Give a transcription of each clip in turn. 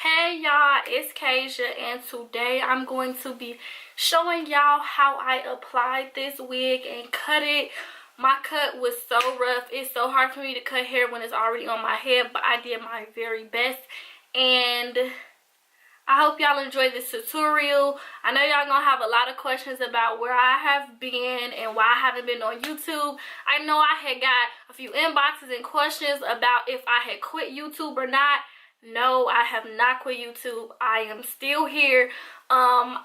Hey y'all, it's Kasia, and today I'm going to be showing y'all how I applied this wig and cut it. My cut was so rough. It's so hard for me to cut hair when it's already on my head, but I did my very best, and I hope y'all enjoy this tutorial. I know y'all gonna have a lot of questions about where I have been and why I haven't been on YouTube. I know I had got a few inboxes and questions about if I had quit YouTube or not. No, I have not quit YouTube. I am still here. I'll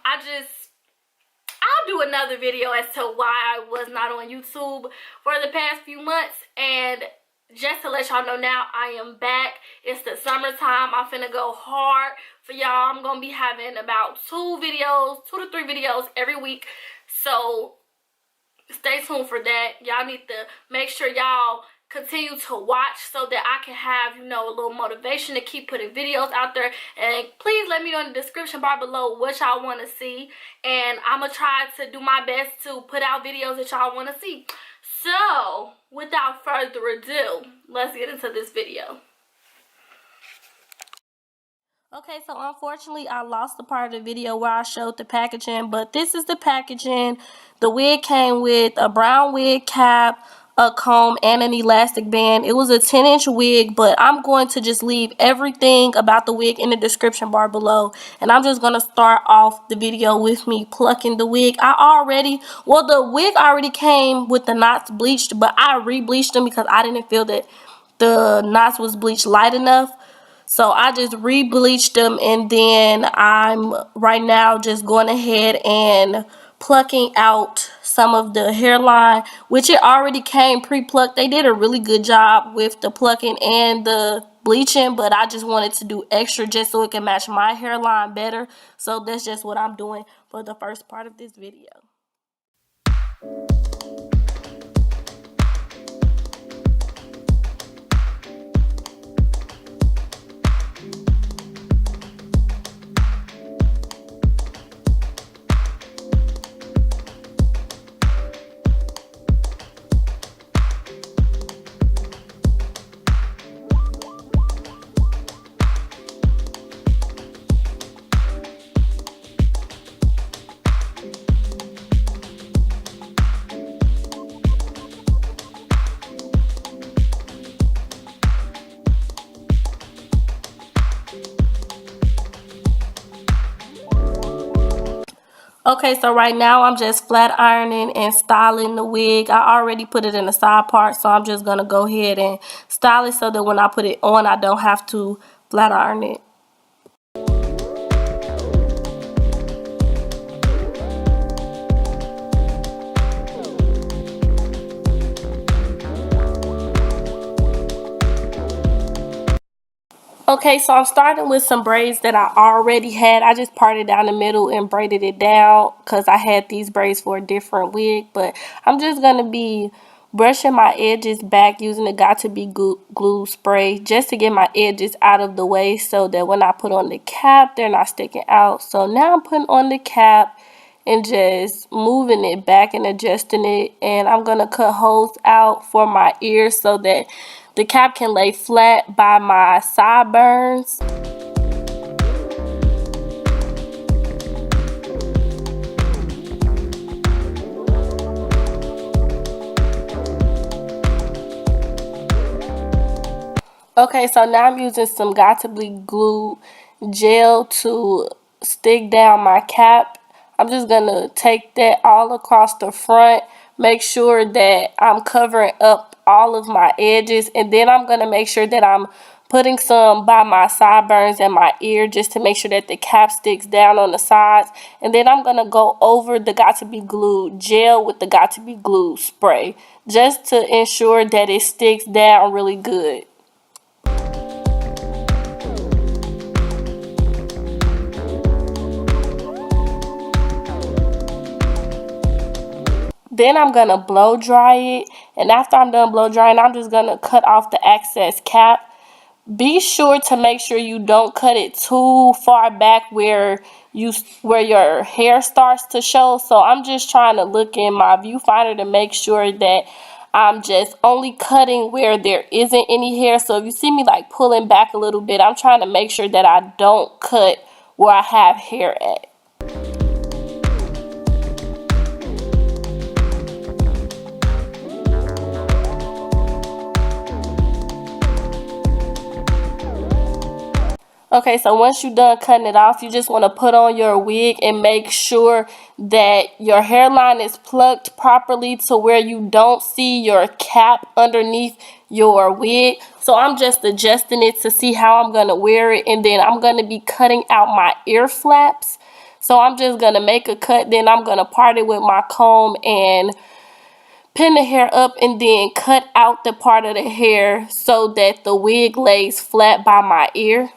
do another video as to why I was not on YouTube for the past few months. And just to let y'all know now, I am back. It's the summertime. I'm finna go hard for y'all. I'm gonna be having about 2 to 3 videos every week. So stay tuned for that. Y'all need to make sure y'all continue to watch so that I can have, a little motivation to keep putting videos out there. And please let me know in the description bar below what y'all want to see, and I'm gonna try to do my best to put out videos that y'all want to see. So without further ado, let's get into this video. Okay, so unfortunately I lost the part of the video where I showed the packaging, but this is the packaging. The wig came with a brown wig cap, a comb, and an elastic band. It was a 10-inch wig, but I'm going to just leave everything about the wig in the description bar below. And I'm just going to start off the video with me plucking the wig. The wig already came with the knots bleached, but I re-bleached them because I didn't feel that the knots was bleached light enough. So I just re-bleached them, and then I'm right now just going ahead and plucking out some of the hairline, which it already came pre-plucked. They did a really good job with the plucking and the bleaching, but I just wanted to do extra just so it can match my hairline better. So that's just what I'm doing for the first part of this video. Okay, so right now I'm just flat ironing and styling the wig. I already put it in the side part, so I'm just going to go ahead and style it so that when I put it on, I don't have to flat iron it. Okay, so I'm starting with some braids that I already had. I just parted down the middle and braided it down because I had these braids for a different wig. But I'm just going to be brushing my edges back using the Got To Be glue spray just to get my edges out of the way so that when I put on the cap, they're not sticking out. So now I'm putting on the cap and just moving it back and adjusting it, and I'm gonna cut holes out for my ears so that the cap can lay flat by my sideburns. Okay, so now I'm using some Got To Be glue gel to stick down my cap. I'm just going to take that all across the front, make sure that I'm covering up all of my edges, and then I'm going to make sure that I'm putting some by my sideburns and my ear just to make sure that the cap sticks down on the sides. And then I'm going to go over the Got To Be glue gel with the Got To Be glue spray just to ensure that it sticks down really good. Then I'm going to blow dry it, and after I'm done blow drying, I'm just going to cut off the excess cap. Be sure to make sure you don't cut it too far back where your hair starts to show. So I'm just trying to look in my viewfinder to make sure that I'm just only cutting where there isn't any hair. So if you see me like pulling back a little bit, I'm trying to make sure that I don't cut where I have hair at. Okay, so once you're done cutting it off, you just want to put on your wig and make sure that your hairline is plucked properly to where you don't see your cap underneath your wig. So I'm just adjusting it to see how I'm going to wear it, and then I'm going to be cutting out my ear flaps. So I'm just going to make a cut, then I'm going to part it with my comb and pin the hair up, and then cut out the part of the hair so that the wig lays flat by my ear.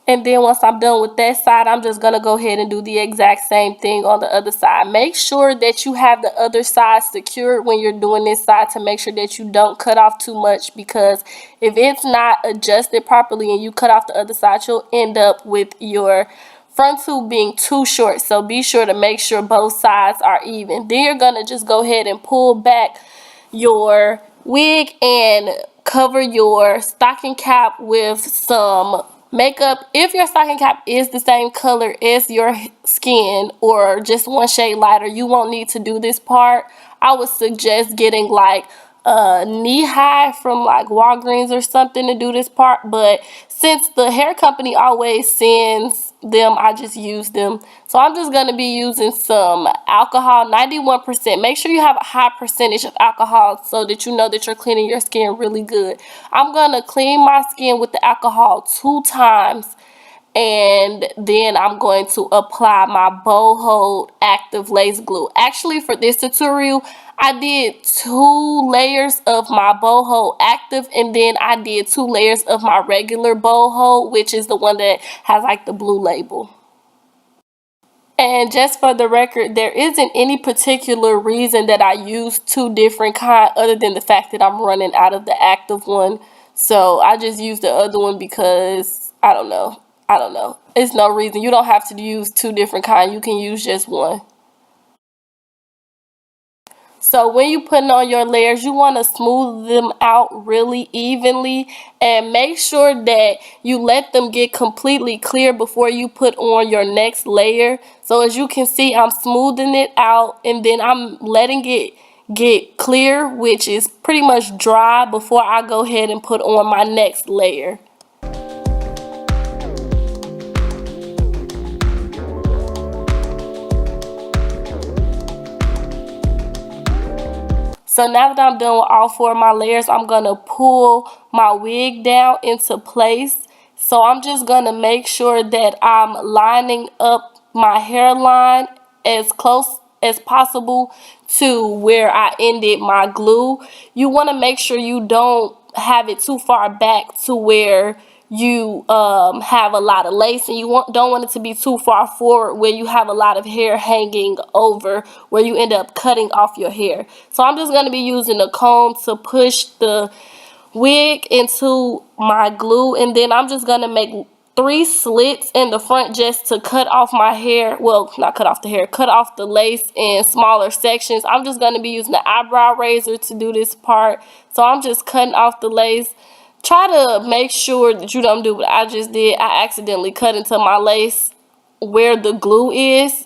And then once I'm done with that side, I'm just going to go ahead and do the exact same thing on the other side. Make sure that you have the other side secured when you're doing this side to make sure that you don't cut off too much, because if it's not adjusted properly and you cut off the other side, you'll end up with your frontal being too short. So be sure to make sure both sides are even. Then you're going to just go ahead and pull back your wig and cover your stocking cap with some makeup. If your stocking cap is the same color as your skin or just one shade lighter, you won't need to do this part. I would suggest getting like a knee high from like Walgreens or something to do this part, but since the hair company always sends them, I just use them. So I'm just going to be using some alcohol, 91%. Make sure you have a high percentage of alcohol so that you know that you're cleaning your skin really good. I'm going to clean my skin with the alcohol 2 times, and then I'm going to apply my boho active lace glue. Actually, for this tutorial, I did 2 layers of my boho active, and then I did 2 layers of my regular boho, which is the one that has like the blue label. And just for the record, there isn't any particular reason that I use 2 different kinds other than the fact that I'm running out of the active one. So I just use the other one because I don't know. It's no reason. You don't have to use 2 different kinds. You can use just one. So when you're putting on your layers, you want to smooth them out really evenly, and make sure that you let them get completely clear before you put on your next layer. So as you can see, I'm smoothing it out, and then I'm letting it get clear, which is pretty much dry, before I go ahead and put on my next layer. So now that I'm done with all 4 of my layers, I'm going to pull my wig down into place. So I'm just going to make sure that I'm lining up my hairline as close as possible to where I ended my glue. You want to make sure you don't have it too far back to where you have a lot of lace, and you don't want it to be too far forward where you have a lot of hair hanging over, where you end up cutting off your hair. So I'm just going to be using a comb to push the wig into my glue, and then I'm just going to make 3 slits in the front just to cut off my hair. Well, not cut off the hair, cut off the lace in smaller sections. I'm just going to be using the eyebrow razor to do this part. So I'm just cutting off the lace. Try to make sure that you don't do what I just did. I accidentally cut into my lace where the glue is.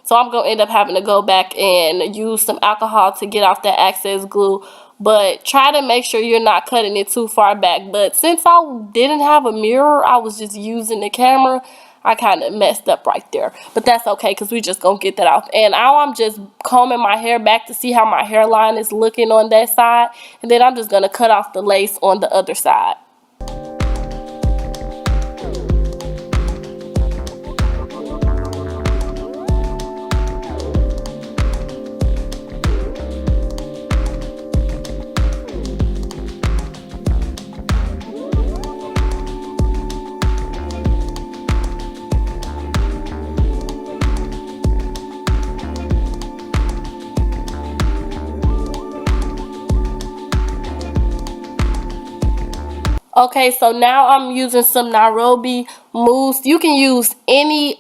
So I'm going to end up having to go back and use some alcohol to get off that excess glue. But try to make sure you're not cutting it too far back. But since I didn't have a mirror, I was just using the camera, I kind of messed up right there. But that's okay, because we just going to get that off. And now I'm just combing my hair back to see how my hairline is looking on that side. And then I'm just going to cut off the lace on the other side. Okay, so now I'm using some Nairobi mousse. You can use any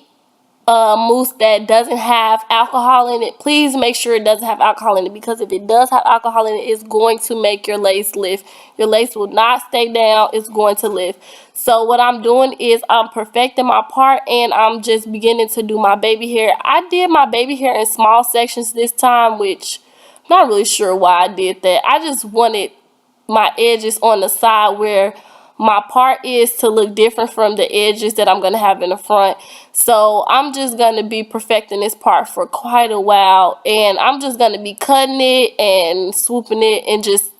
mousse that doesn't have alcohol in it, please make sure it doesn't have alcohol in it, because if it does have alcohol in it, it's going to make your lace lift. Your lace will not stay down, it's going to lift. So what I'm doing is I'm perfecting my part, and I'm just beginning to do my baby hair. I did my baby hair in small sections this time, which I'm not really sure why I did that. I just wanted my edges on the side where my part is to look different from the edges that I'm going to have in the front. So I'm just going to be perfecting this part for quite a while, and I'm just going to be cutting it and swooping it and just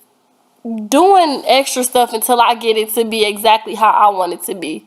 doing extra stuff until I get it to be exactly how I want it to be.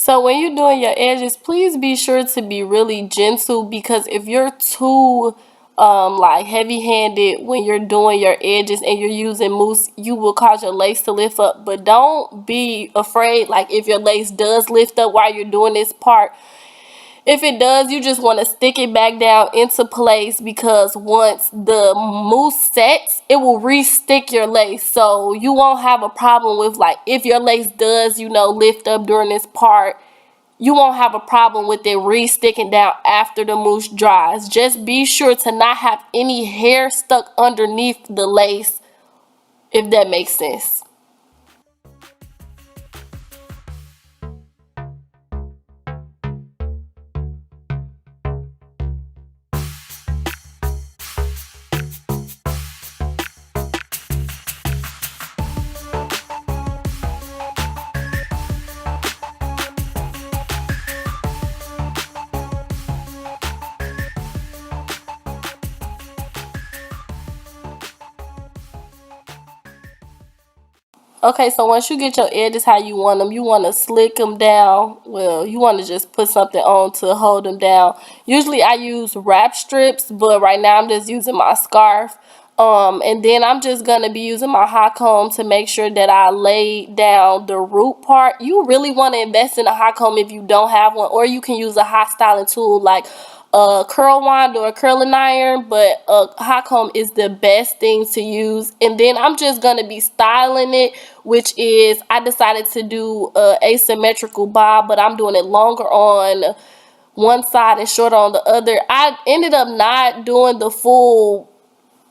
So when you're doing your edges, please be sure to be really gentle, because if you're too like heavy-handed when you're doing your edges and you're using mousse, you will cause your lace to lift up. But don't be afraid, like if your lace does lift up while you're doing this part. If it does, you just want to stick it back down into place, because once the mousse sets, it will re-stick your lace. So you won't have a problem with, like, if your lace does, you know, lift up during this part, you won't have a problem with it re-sticking down after the mousse dries. Just be sure to not have any hair stuck underneath the lace, if that makes sense. Okay, so once you get your edges how you want them, you want to slick them down. Well, you want to just put something on to hold them down. Usually I use wrap strips, but right now I'm just using my scarf. And then I'm just going to be using my hot comb to make sure that I lay down the root part. You really want to invest in a hot comb if you don't have one, or you can use a hot styling tool like a curl wand or a curling iron, but a hot comb is the best thing to use. And then I'm just going to be styling it, which is, I decided to do a asymmetrical bob, but I'm doing it longer on one side and shorter on the other. I ended up not doing the full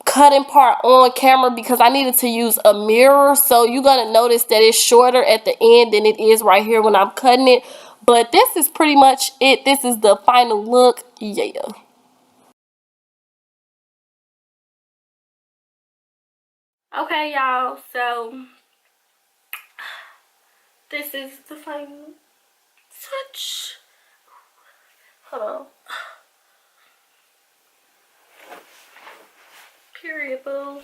cutting part on camera because I needed to use a mirror, so you're gonna notice that it's shorter at the end than it is right here when I'm cutting it. But this is pretty much it. This is the final look. Yeah. Okay, y'all, so this is the final touch. Hold on. Period, boo.